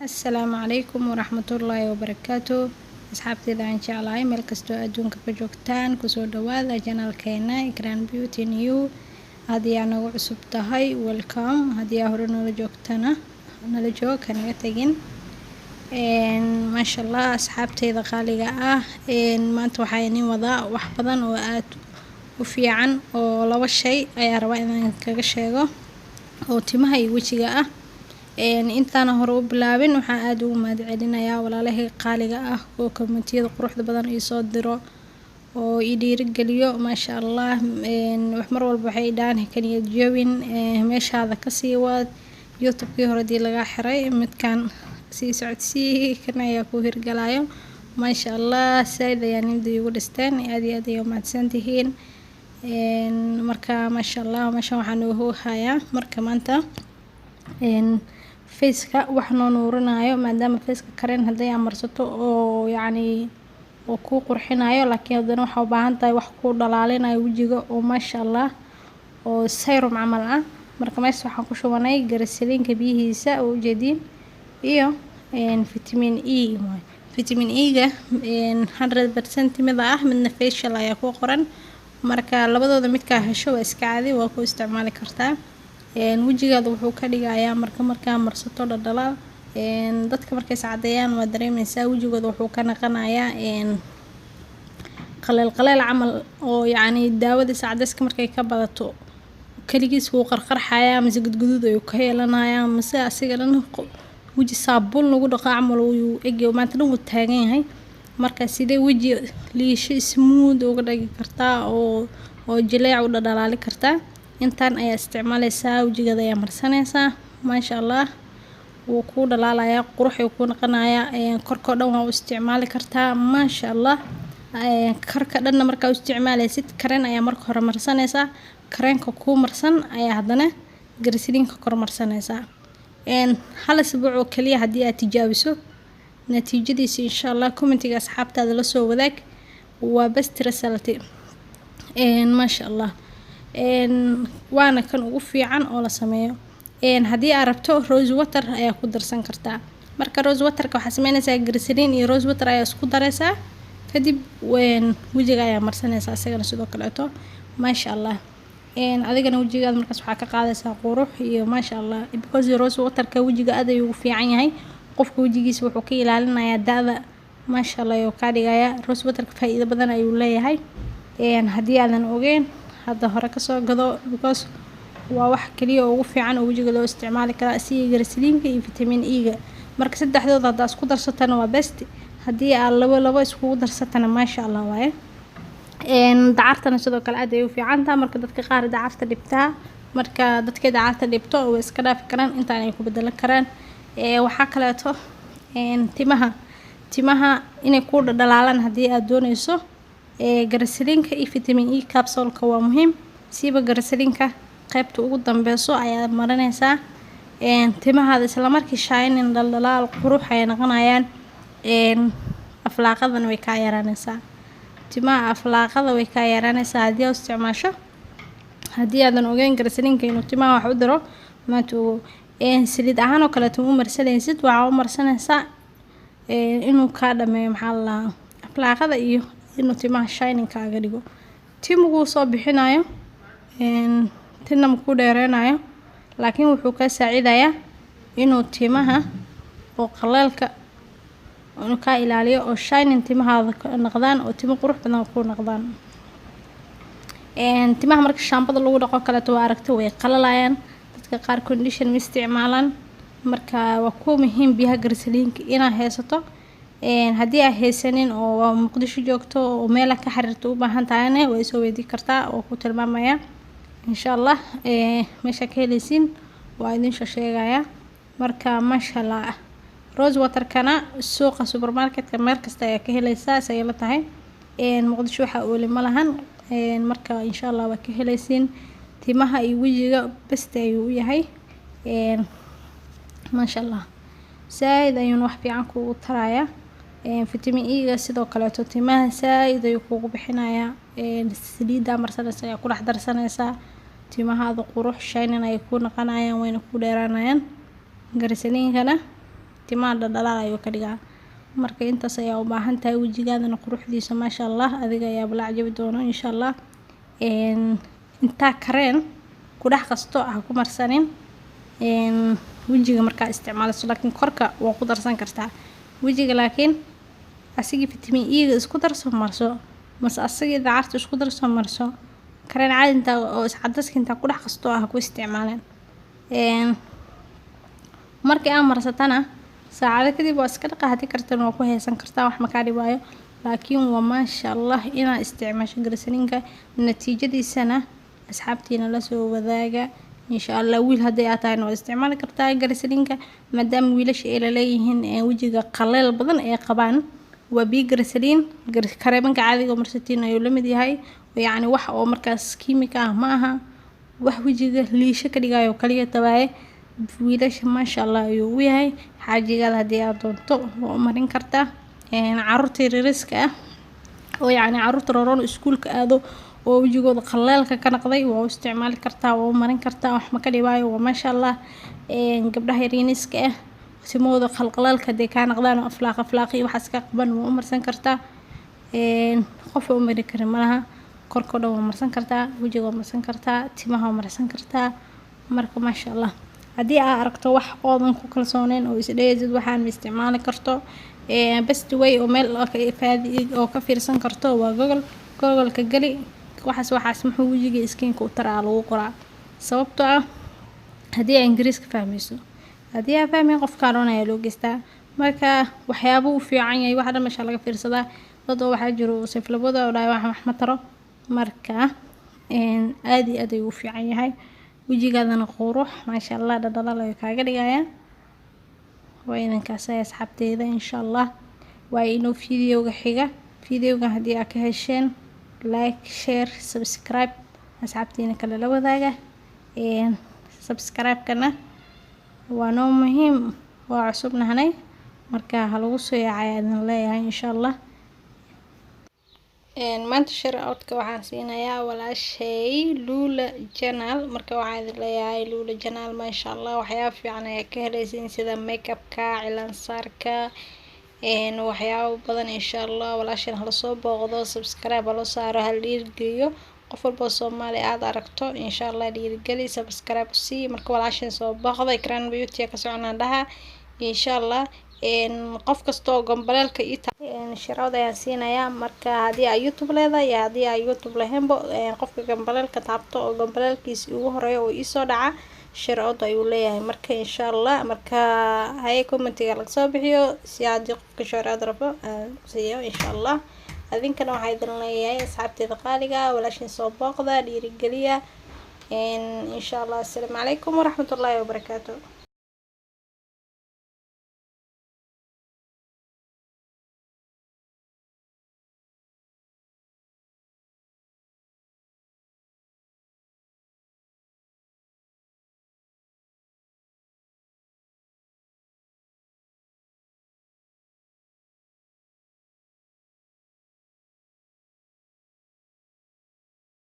Asalaamu calaykum waraxmatullaahi wabarakaatu. Asxaabtayda aan jeclahay meel kastoo adduunka ka joogtaan kusoo dhawaada channelkeena Ikraan Beauty New. Haddii aad nagu cusub tahay welcome, haddii aad hore nala joogtana nala joog kanaga tagin. maasha Allah asxaabtayda qaaliga ah, maanta waxaa idin wadaa wax badan oo aad u fiican oo laba shay ayaa rabaa inaan kaga sheego oo timaha iyo wajiga ah. intaan hore u bilaabin waxaan aad ugu mahadcelinayaa walaalahay qaaliga ah oo komentiyada quruxda badan ii soo diro oo ii dhiirigeliyo maasha Allah. wax mar walba waxay dhahan kaniya joowin meeshaada ka sii wad youtube-kii hore dii laga xiray midkan sii socodsii kan ayaa ku hirgalayo maasha Allah. sayd ayaan nimada igu dhisteen aad iyo aad ayay mahadsantihiin. marka maasha Allah meeshan waxaan ugu hayaa marka maanta faceka wax noo nuurinayo maadaama faceka kareen haday amarsato oo yacni oo ku qurxinayo laakiin hadana waxa u baahan tahay wax ku dhalaalinayo wajiga oo maasha Allah oo serum camal ah. marka meesha waxaan ku shubanay garislinka biyihiisa oo ujeedin iyo vitamin E. vitamin E ga 100% mid ah midna facial ayaa ku qoran marka labadooda midka hesho waa iska caadi waa ku isticmaali kartaa. wajigaada wuxuu ka dhigayaa markaa marsato dhalaal. dadka markay sacadeeyaan waa dareemaysaa wajigooda wuxuu ka naqanayaa qaleel camal oo yacni daawada sacadeyska markay ka badato kaligiis wuu qarqarxayaa mise gudguduud ayuu ka yeelanayaa mise asiga dhan waji saabuun lagu dhaqaa camal uu egyo maanta dhan wuu taagan yahay. marka sidee waji liisho smooth uga dhigi kartaa oo jileec u dhalaali kartaa. intaan ayaa isticmaalaysaa wajigaada ayaa marsanaysaa maasha Allah wuu ku dhalaalayaa qurux ayuu ku noqonayaa. korkoo dhan waa u isticmaali kartaa maasha Allah. karka dhanna markaa u isticmaalaysid kareen ayaa marka hore marsanaysaa kareenka ku marsan ayaa haddana garislinka kor marsanaysaa. hal isbuuc oo kaliya haddii aad tijaabiso natiijadiisa insha Allah commentiga asxaabtaada la soo wadaag waa best result maasha Allah. waana kan ugu fiican oo la sameeyo. haddii aad rabto rose water ayaa ku darsan kartaa. marka rose waterka waxaa sameynaysaa glycerin iyo rose water ayaa isku daraysaa kadib wajiga ayaa marsanaysaa isagana sidoo kaleeto maasha Allah. adigana wajigaada markaas waxaa ka qaadaysaa qurux iyo maasha Allah because rose waterka wajiga aad ayuu ugu fiican yahay. qofka wajigiisa wuxuu ka ilaalinayaa da'da maasha Allah ayuu ka dhigayaa. rose waterka faa'iido badan ayuu leeyahay. haddii aadan ogeyn hadda hore ka soo gado because waa wax kaliya oo ugu fiican oo wajiga loo isticmaali karaa si garislinka iyo vitamin E ga. marka saddexdooda hadda isku darsatana waa best. haddii aad labo iskugu darsatana maasha Allah waaye. dacartana sidoo kale aad ay u fiican tahay marka dadka qaar dacarta dhibtaa marka dadka dacarta dhibto way iska dhaafi karaan intaan ay ku bedelan karaan. waxaa kaleeto timaha inay ku dhalaalaan haddii aad doonayso garislinka iyo vitamin E capsule-ka waa muhiim. siiba garislinka qaybta ugu dambeyso ayaa marinaysaa timahaada isla markii shining dhalaal qurux ay noqonayaan. aflaaqadana way ka yaraanaysaa timaha aflaaqada way ka yaraanaysaa haddii aad isticmaasho. haddii aadan ogeyn garislinka inuu timaha wax u diro maanta saliid ahaan oo kaleeto u marsanaysid waxaa u marsanaysaa inuu ka dhameeyo maxaa la aflaaqada iyo inuu timaha shining kaaga dhigo. timuhu soo bixinayo tinna ku dheereynayo laakiin wuxuu ka saacidayaa inuu timaha oo qaleelka inuu ka ilaaliyo oo shining timahaada ka noqdaan oo timo qurux badan ku noqdaan. timaha marka shaambada lagu dhaqo kaleeto waa aragtay way qalalayaan dadka qaar condition ma isticmaalaan marka waa ku muhiim biyaha garislinka inaad haysato. haddii aad haysanin oo muqdisho joogto oo meel ka xiriirto u baahan tahayna way soo weydii kartaa oo ku tilmaamaya insha Allah. meesha ka helaysiin waa idin sheegaya marka maasha Allah. rose water-kana suuqa supermarket-ka meel kasta ayaa ka helaysaa say la tahay. muqdisho waxa ooli ma lahan marka insha Allah waa ka helaysiin. timaha iyo wajiga best ayuu u yahay maasha Allah. sayd ayuu wax fiican kugu tarayaa. vitamin E ga sidoo kaleeto timaha sayd ayuu kugu bixinayaa. saliida marsanaysaa ayaa ku dhex darsanaysaa timahaada qurux shining ay ku noqonayaan wayna ku dheeraanayaan. garislinkana timaha dhaldhalaal ayuu ka dhigaa. Marka intaas ayaa u baahan tahay wejigaadana quruxdiisa maasha Allah adiga ayaa la cajabi doono insha Allah. Intaa kareen ku dhex qasto ha ku marsanin wejiga markaa isticmaalayso, laakiin korka waa ku darsan kartaa. Wejiga laakiin asigii vitamin E ga isku darso marso, mase asigii dacarta isku darso marso. Kareen caadi intaa oo iscadaska intaa ku dhex qasto ha ku isticmaaleen. Markii aan marsatana saacado kadib waa iska dhaqaa, hadii kartan waa ku haysan kartaa, wax ma ka dhibaayo. Laakiin waa maasha Allah inaa isticmaasho glycerin-ka, natiijadiisana asxaabtiina la soo wadaaga insha Allah. Wiil haddii aad tahay waa isticmaali kartaa glycerin-ka, maadaama wiilasha ay leeyihiin wejiga qaleel badan ay qabaan. waa biyo glycerin kareemanka caadiga marsatiin ayuu la mid yahay, yacni wax oo markaas kiimika ah ma aha, wax wejiga liisho ka dhigayo kaliya tabaaye. wiilasha maasha Allah ayuu u yahay. xaajigaada haddii aad doonto waa u marin kartaa. caruurta yaryariska ah oo yacni caruurta roron iskuulka aado oo wejigooda qaleelka ka naqday waa u isticmaali kartaa, waa u marin kartaa, wax ma ka dhibaayo. waa maasha Allah. gabdhaha yaryariska ah timooda qalqalaalka hadday kaa naqdaan oo aflaaqi waxaas ka qaban waa u marsan kartaa. qof u mari karin malaha. korka dhan waa marsan kartaa, wejiga waa marsan kartaa, timaha waa marsan kartaa. marka maasha Allah haddii aad aragto wax oodan ku kalsooneen oo isdheeysid waxaan ma isticmaali karto, best way oo meel oo ka fiirsan karto waa Google-ka gali waxaas muxuu wejiga skin-ka u taraa lagu qoraa. sababtoo ah haddii aad Ingiriiska fahmayso, haddii aad fahmayn qofka dhan ayaa loo geystaa. marka waxyaabo u fiican yahay wax dhan meesha laga fiirsadaa. dad oo waxaa jiro saflabada oo dhahay wax ma taro. marka aad iyo aad ayuu u fiican yahay. wejigaadana qurux maasha Allah dhaldhalaal ayuu kaaga dhigayaa. waa idinkaas ay asxaabteeda insha Allah. waa inuu fiidiyowga xiga. fiidiyowga haddii aad ka hesheen like, share, subscribe asxaabtiina kale la wadaaga. subscribe-kana waa noo muhiim, waa cusub nahnay marka ha lagu soo yaacay idin leeyahay insha Allah. maanta share out-ka waxaan siinayaa walaashay Lula Channel. marka waxaan idin leeyahay Lula Channel maasha Allah waxyaabo fiican ayaa ka helaysiin sida makeup-ka, cilaansaarka, waxyaabo badan insha Allah. walaashan hala soo booqdo, subscribe hala saaro, hal dhiirigeliyo. qof walba Soomaali aad aragto insha Allah dhiirigeli, subscribe si marka walaashan soo booqdo Ikran Beauty ka soconaan dhaha insha Allah. qof kasto oo gambaleelka shirada ayaan siinayaa. marka haddii aad YouTube leedahay iyo haddii aad YouTube lahaynba, qofka gambaleelka taabto oo gambaleelkiisa ugu horeeyo oo isoo dhaca shirada ayuu leeyahay. marka insha Allah marka hay commentiga laga soo bixiyo si haddii qofka shirada rabo siiyo insha Allah. adinkana waxaa idin leeyahay asxaabteeda qaaliga walaashin soo booqda dhiirigeliya insha Allah. assalaamu calaykum waraxmatullaahi wabarakaatuh.